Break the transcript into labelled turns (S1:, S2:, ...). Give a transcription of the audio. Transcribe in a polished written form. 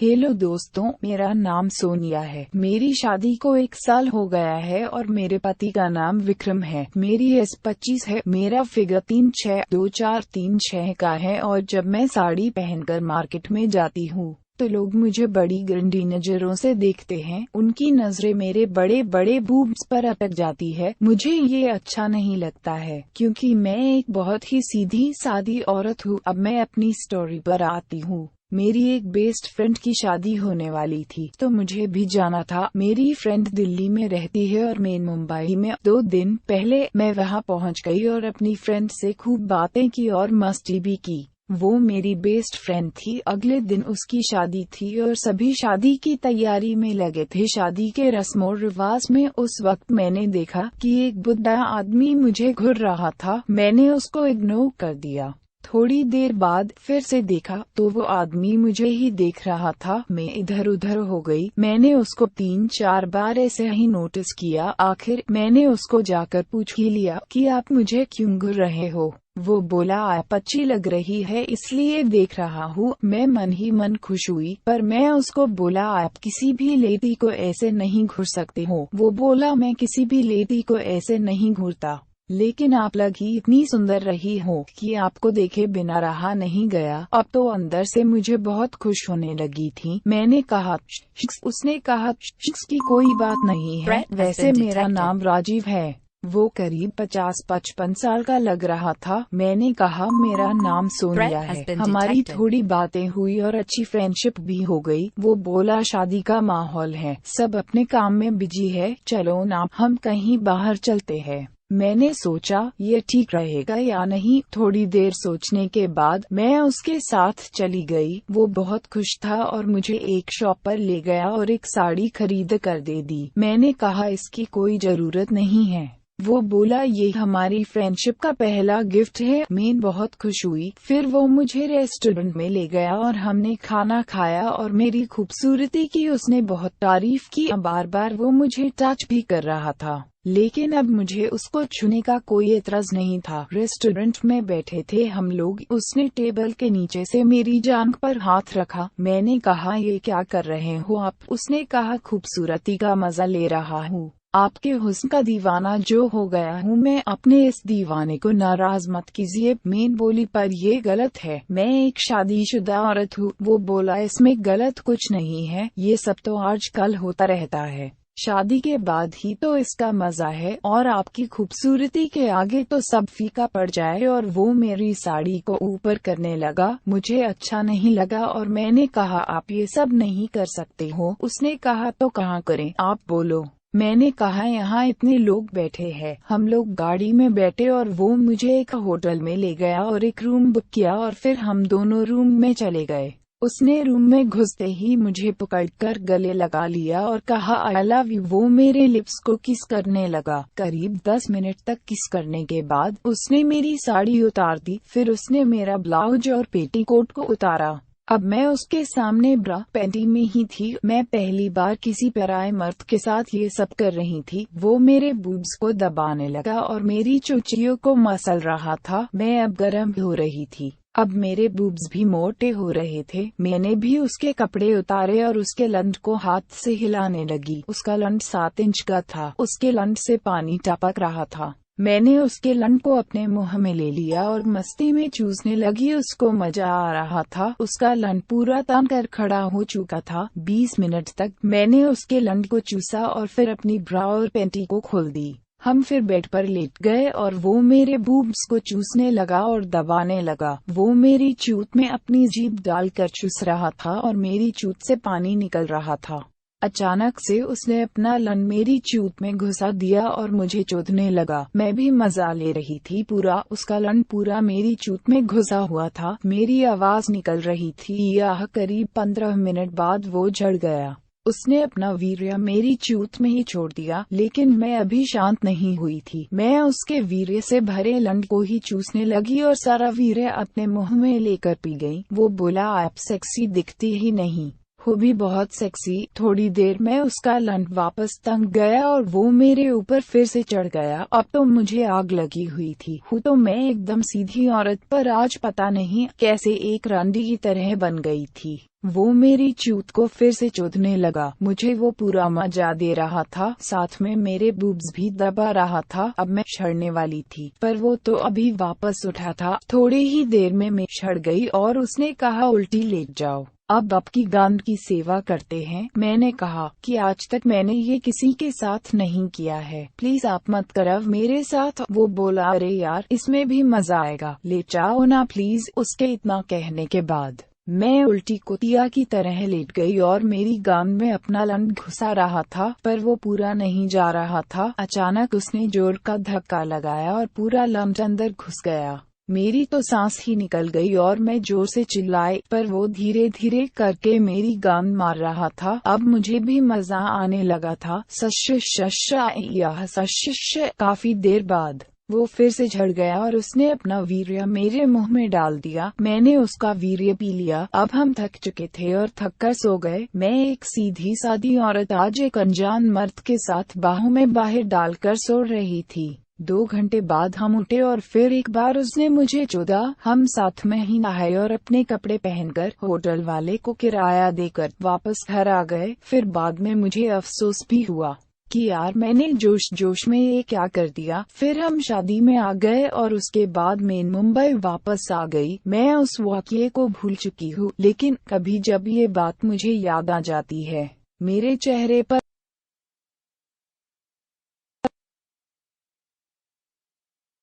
S1: Hello दोस्तों, मेरा नाम सोनिया है। मेरी शादी को 1 साल हो गया है और मेरे पति का नाम विक्रम है। मेरी एज 25 है। मेरा फिगर 362436 का है और जब मैं साड़ी पहनकर मार्केट में जाती हूँ तो लोग मुझे बड़ी गंदी नजरों से देखते हैं। उनकी नजरें मेरे बड़े बड़े बूब्स पर अटक जाती है। मुझे ये अच्छा नहीं लगता है क्योंकि मैं एक बहुत ही सीधी सादी औरत हूँ। अब मैं अपनी स्टोरी पर आती हूँ। मेरी एक बेस्ट फ्रेंड की शादी होने वाली थी तो मुझे भी जाना था। मेरी फ्रेंड दिल्ली में रहती है और मैं मुंबई में। 2 दिन पहले मैं वहां पहुंच गई और अपनी फ्रेंड से खूब बातें की और मस्ती भी की। वो मेरी बेस्ट फ्रेंड थी। अगले दिन उसकी शादी थी और सभी शादी की तैयारी में लगे थे। शादी के रस्मों रिवाज में उस वक्त मैंने देखा कि एक बुढ़ा आदमी मुझे घूर रहा था। मैंने उसको इग्नोर कर दिया। थोड़ी देर बाद फिर से देखा तो वो आदमी मुझे ही देख रहा था। मैं इधर उधर हो गई। मैंने उसको 3-4 बार ऐसे ही नोटिस किया। आखिर मैंने उसको जाकर पूछ ही लिया कि आप मुझे क्यों घूर रहे हो। वो बोला, आप अच्छी लग रही है इसलिए देख रहा हूँ। मैं मन ही मन खुश हुई, पर मैं उसको बोला, आप किसी भी लेडी को ऐसे नहीं घूर सकते हो। वो बोला, मैं किसी भी लेडी को ऐसे नहीं घूरता, लेकिन आप लगी इतनी सुंदर रही हो कि आपको देखे बिना रहा नहीं गया। अब तो अंदर से मुझे बहुत खुश होने लगी थी। मैंने कहा "श्श्श", उसने कहा "श्श्श की कोई बात नहीं है, वैसे मेरा नाम राजीव है। वो करीब 50-55 साल का लग रहा था। मैंने कहा मेरा नाम सोनिया है। हमारी थोड़ी बातें हुई और अच्छी फ्रेंडशिप भी हो गई। वो बोला, शादी का माहौल है, सब अपने काम में बिजी है, चलो ना हम कहीं बाहर चलते हैं। मैंने सोचा ये ठीक रहेगा या नहीं। थोड़ी देर सोचने के बाद मैं उसके साथ चली गई। वो बहुत खुश था और मुझे एक शॉप पर ले गया और एक साड़ी खरीद कर दे दी। मैंने कहा इसकी कोई जरूरत नहीं है। वो बोला, ये हमारी फ्रेंडशिप का पहला गिफ्ट है। मैं बहुत खुश हुई। फिर वो मुझे रेस्टोरेंट में ले गया और हमने खाना खाया और मेरी खूबसूरती की उसने बहुत तारीफ की। बार बार वो मुझे टच भी कर रहा था, लेकिन अब मुझे उसको छूने का कोई एतराज नहीं था। रेस्टोरेंट में बैठे थे हम लोग। उसने टेबल के नीचे से मेरी जांघ पर हाथ रखा। मैंने कहा, ये क्या कर रहे हो आप? उसने कहा, खूबसूरती का मजा ले रहा हूँ, आपके हुस्न का दीवाना जो हो गया हूँ मैं। अपने इस दीवाने को नाराज मत कीजिए। मैं बोली, पर ये गलत है, मैं एक शादीशुदा औरत हूँ। वो बोला, इसमें गलत कुछ नहीं है, ये सब तो आजकल होता रहता है। शादी के बाद ही तो इसका मजा है और आपकी खूबसूरती के आगे तो सब फीका पड़ जाए। और वो मेरी साड़ी को ऊपर करने लगा। मुझे अच्छा नहीं लगा और मैंने कहा, आप ये सब नहीं कर सकते हो। उसने कहा, तो कहाँ करें, आप बोलो। मैंने कहा, यहाँ इतने लोग बैठे हैं। हम लोग गाड़ी में बैठे और वो मुझे एक होटल में ले गया और एक रूम बुक किया और फिर हम दोनों रूम में चले गए। उसने रूम में घुसते ही मुझे पकड़कर गले लगा लिया और कहा, आई लव यू। वो मेरे लिप्स को किस करने लगा। करीब 10 मिनट तक किस करने के बाद उसने मेरी साड़ी उतार दी। फिर उसने मेरा ब्लाउज और पेटीकोट को उतारा। अब मैं उसके सामने ब्रा पैंटी में ही थी। मैं पहली बार किसी पराये मर्द के साथ ये सब कर रही थी। वो मेरे बूब्स को दबाने लगा और मेरी चुचियों को मसल रहा था। मैं अब गर्म हो रही थी। अब मेरे बूब्स भी मोटे हो रहे थे। मैंने भी उसके कपड़े उतारे और उसके लंड को हाथ से हिलाने लगी। उसका लंड 7 इंच का था। उसके लंड से पानी टपक रहा था। मैंने उसके लंड को अपने मुंह में ले लिया और मस्ती में चूसने लगी। उसको मजा आ रहा था। उसका लंड पूरा तन कर खड़ा हो चुका था। 20 मिनट तक मैंने उसके लंड को चूसा और फिर अपनी ब्रा और पैंटी को खोल दी। हम फिर बेड पर लेट गए और वो मेरे बूब्स को चूसने लगा और दबाने लगा। वो मेरी चूत में अपनी जीभ डालकर चूस रहा था और मेरी चूत से पानी निकल रहा था। अचानक से उसने अपना लंड मेरी चूत में घुसा दिया और मुझे चोदने लगा। मैं भी मजा ले रही थी पूरा। उसका लंड पूरा मेरी चूत में घुसा हुआ था। मेरी आवाज निकल रही थी। यह करीब 15 मिनट बाद वो झड़ गया। उसने अपना वीर्य मेरी चूत में ही छोड़ दिया, लेकिन मैं अभी शांत नहीं हुई थी। मैं उसके वीर्य से भरे लंड को ही चूसने लगी और सारा वीर्य अपने मुंह में लेकर पी गई। वो बोला, आप सेक्सी दिखती ही नहीं। वो भी बहुत सेक्सी। थोड़ी देर में उसका लंड वापस तंग गया और वो मेरे ऊपर फिर से चढ़ गया। अब तो मुझे आग लगी हुई थी। हूँ तो मैं एकदम सीधी औरत, पर आज पता नहीं कैसे एक रंडी की तरह बन गई थी। वो मेरी चूत को फिर से चोदने लगा। मुझे वो पूरा मजा दे रहा था, साथ में मेरे बूब्स भी दबा रहा था। अब मैं छड़ने वाली थी, पर वो तो अभी वापस उठा था। थोड़ी ही देर में मैं छड़ गई और उसने कहा, उल्टी लेट जाओ, अब आपकी गांड की सेवा करते हैं। मैंने कहा कि आज तक मैंने ये किसी के साथ नहीं किया है, प्लीज आप मत करव मेरे साथ। वो बोला, अरे यार, इसमें भी मजा आएगा, ले जाओ ना प्लीज। उसके इतना कहने के बाद मैं उल्टी कुतिया की तरह लेट गई और मेरी गांड में अपना लंड घुसा रहा था, पर वो पूरा नहीं जा रहा था। अचानक उसने जोर का धक्का लगाया और पूरा लंड अंदर घुस गया। मेरी तो सांस ही निकल गई और मैं जोर से चिल्लाई, पर वो धीरे धीरे करके मेरी गांड मार रहा था। अब मुझे भी मजा आने लगा था। काफी देर बाद वो फिर से झड़ गया और उसने अपना वीर्य मेरे मुंह में डाल दिया। मैंने उसका वीर्य पी लिया। अब हम थक चुके थे और थक कर सो गए। मैं एक सीधी सादी औरत आज एक अनजान मर्द के साथ बाहों में बाहर डालकर सो रही थी। 2 घंटे बाद हम उठे और फिर एक बार उसने मुझे चोदा। हम साथ में ही नहाए और अपने कपड़े पहनकर होटल वाले को किराया देकर वापस घर आ गए। फिर बाद में मुझे अफसोस भी हुआ कि यार, मैंने जोश जोश में ये क्या कर दिया। फिर हम शादी में आ गए और उसके बाद मैं मुंबई वापस आ गई। मैं उस वाक़ये को भूल चुकी हूँ, लेकिन कभी जब ये बात मुझे याद आ जाती है, मेरे चेहरे पर